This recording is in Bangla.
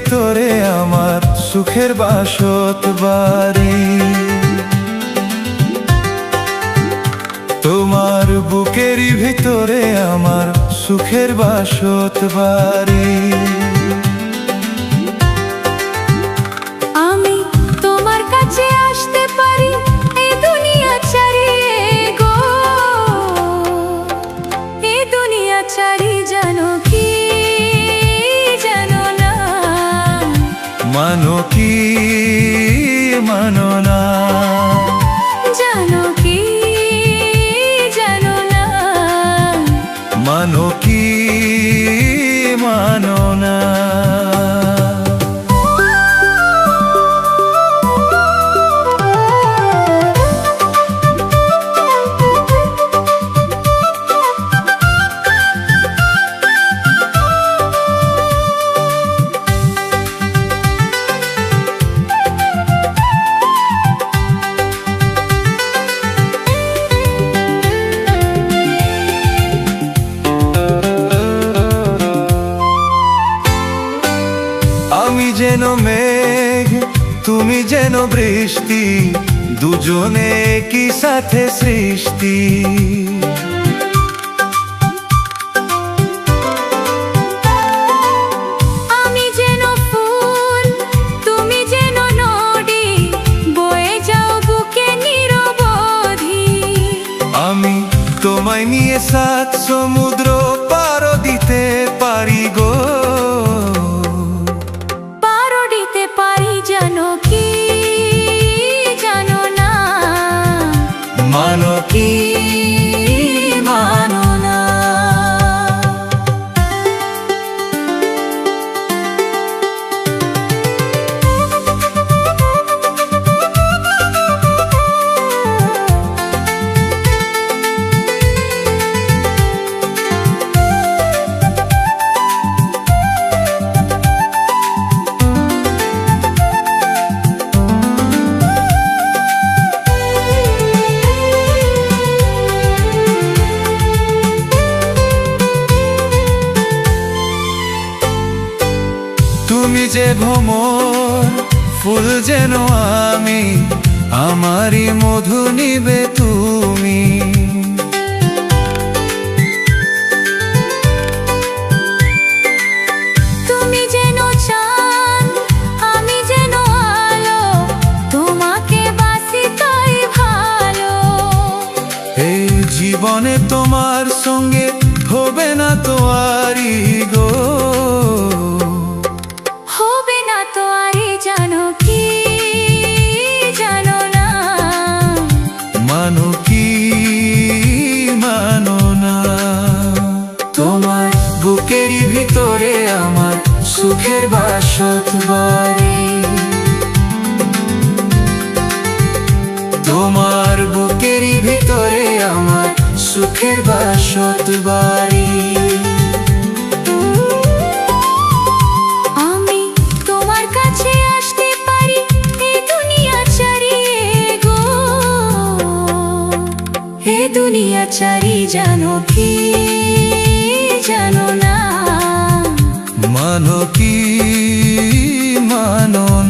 ভিতরে আমার সুখের বাসত বাড়ি। তোমার বুকেরই ভিতরে আমার সুখের বাসত বাড়ি। আমি তোমার কাছে আসতে পারি এই দুনিয়া ছাড়িয়ে গো, এই দুনিয়া ছাড়ি জানো কি জানো না, মানো কি মানো না, জানো কি জানো না, মানো কি মানো না। আমি যেন মেঘ তুমি যেন বৃষ্টি, দুজনে কি সাথে সৃষ্টি। আমি যেন ফুল তুমি যেন নদী, বয়ে যাও বুকে নিরবধি। আমি তোমায় নিয়ে সাত সমুদ্র পার দিতে পারি গো, জানো কি জানো না, মানো কি মানো না। তুমি যে ভ্রমর ফুল যেন আমি, আমারই মধু নিবে তুমি। তুমি যেন চাঁদ আমি যেন আলো, তোমাকে বাসি তাই ভালো। এই জীবনে তোমার সঙ্গে হবে না তো আরি গো, জানো কি জানো না, মানো কি মানো না। তোমার বুকেরই ভিতরে আমার সুখের বাসত বাড়ি। তোমার বুকেরই ভিতরে আমার সুখের বাসত বাড়ি। দুনিয়া চারি জানো কি জানো না, মানো কি মানো না।